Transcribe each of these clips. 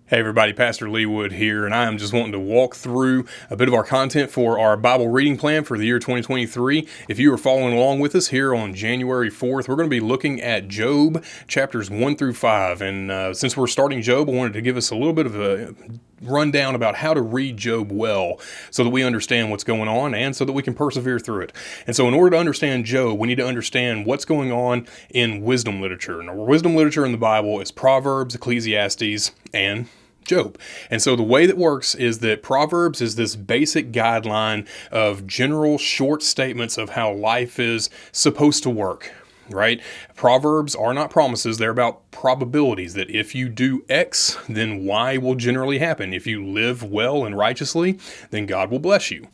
Hey everybody, Pastor Leewood here, and I am just wanting to walk through a bit of our content for our Bible reading plan for the year 2023. If you are following along with us here on January 4th, we're going to be looking at Job, chapters 1 through 5. And since we're starting Job, I wanted to give us a little bit of a rundown about how to read Job well so that we understand what's going on and so that we can persevere through it. And so in order to understand Job, we need to understand what's going on in wisdom literature. And our wisdom literature in the Bible is Proverbs, Ecclesiastes, and Job. And so the way that works is that Proverbs is this basic guideline of general short statements of how life is supposed to work, right? Proverbs are not promises. They're about probabilities that if you do X, then Y will generally happen. If you live well and righteously, then God will bless you.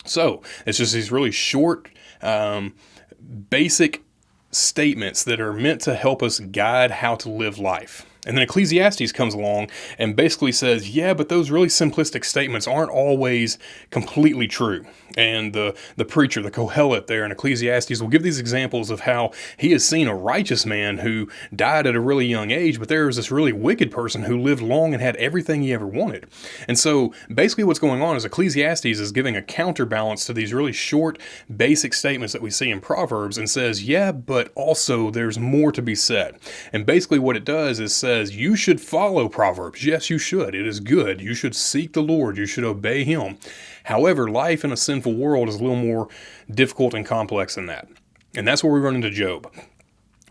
So it's just these really short, basic statements that are meant to help us guide how to live life. And then Ecclesiastes comes along and basically says, yeah, but those really simplistic statements aren't always completely true. And the preacher, the Kohelet there in Ecclesiastes will give these examples of how he has seen a righteous man who died at a really young age, but there was this really wicked person who lived long and had everything he ever wanted. And so basically what's going on is Ecclesiastes is giving a counterbalance to these really short, basic statements that we see in Proverbs and says, yeah, but also there's more to be said. And basically what it does is says you should follow Proverbs. Yes, you should. It is good. You should seek the Lord. You should obey Him. However, life in a sinful world is a little more difficult and complex than that. And that's where we run into Job.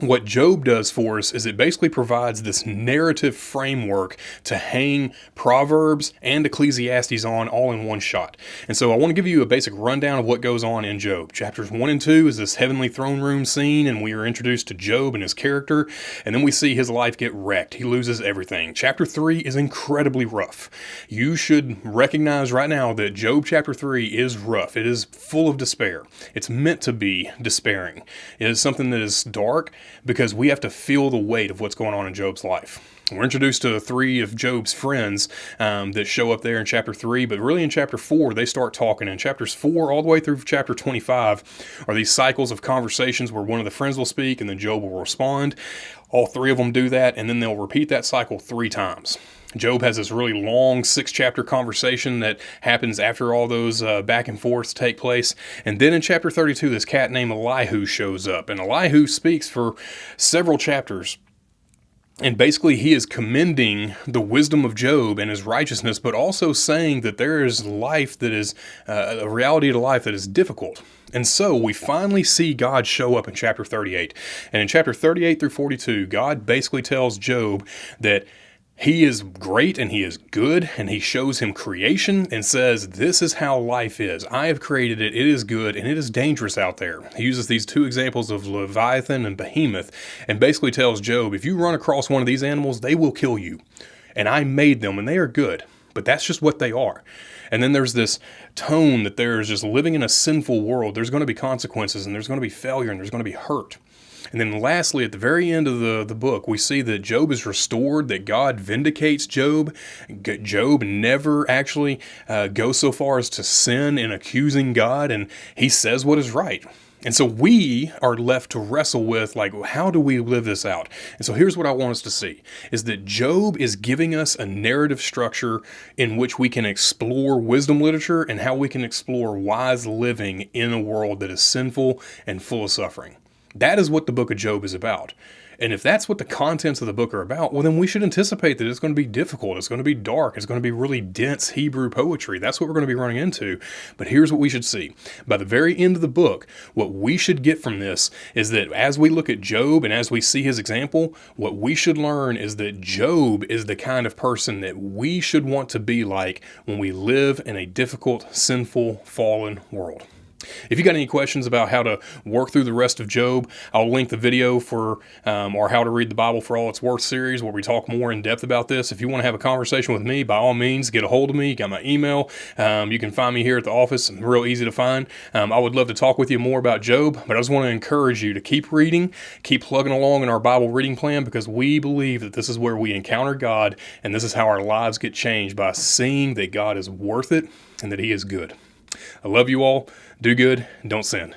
What Job does for us is it basically provides this narrative framework to hang Proverbs and Ecclesiastes on all in one shot. And so I want to give you a basic rundown of what goes on in Job. Chapters 1 and 2 is this heavenly throne room scene, and we are introduced to Job and his character, and then we see his life get wrecked. He loses everything. Chapter 3 is incredibly rough. You should recognize right now that Job chapter 3 is rough. It is full of despair. It's meant to be despairing. It is something that is dark, because we have to feel the weight of what's going on in Job's life. We're introduced to 3 of Job's friends that show up there in chapter 3, but really in chapter 4, they start talking. In chapters 4 all the way through chapter 25 are these cycles of conversations where one of the friends will speak and then Job will respond. All 3 of them do that, and then they'll repeat that cycle 3 times. Job has this really long 6-chapter conversation that happens after all those back and forths take place. And then in chapter 32, this cat named Elihu shows up. And Elihu speaks for several chapters. And basically he is commending the wisdom of Job and his righteousness, but also saying that there is life that is a reality to life that is difficult. And so we finally see God show up in chapter 38. And in chapter 38 through 42, God basically tells Job that He is great and He is good, and He shows him creation and says, this is how life is. I have created it. It is good and it is dangerous out there. He uses these 2 examples of Leviathan and Behemoth and basically tells Job, if you run across one of these animals, they will kill you. And I made them and they are good, but that's just what they are. And then there's this tone that there is just living in a sinful world. There's going to be consequences and there's going to be failure and there's going to be hurt. And then lastly, at the very end of the book, we see that Job is restored, that God vindicates Job. Job never actually goes so far as to sin in accusing God, and he says what is right. And so we are left to wrestle with, how do we live this out? And so here's what I want us to see, is that Job is giving us a narrative structure in which we can explore wisdom literature and how we can explore wise living in a world that is sinful and full of suffering. That is what the book of Job is about. And if that's what the contents of the book are about, well, then we should anticipate that it's going to be difficult. It's going to be dark. It's going to be really dense Hebrew poetry. That's what we're going to be running into. But here's what we should see. By the very end of the book, what we should get from this is that as we look at Job and as we see his example, what we should learn is that Job is the kind of person that we should want to be like when we live in a difficult, sinful, fallen world. If you got any questions about how to work through the rest of Job, I'll link the video for our How to Read the Bible for All It's Worth series where we talk more in depth about this. If you want to have a conversation with me, by all means, get a hold of me. You got my email. You can find me here at the office. I'm real easy to find. I would love to talk with you more about Job, but I just want to encourage you to keep reading, keep plugging along in our Bible reading plan, because we believe that this is where we encounter God, and this is how our lives get changed, by seeing that God is worth it and that He is good. I love you all. Do good. Don't sin.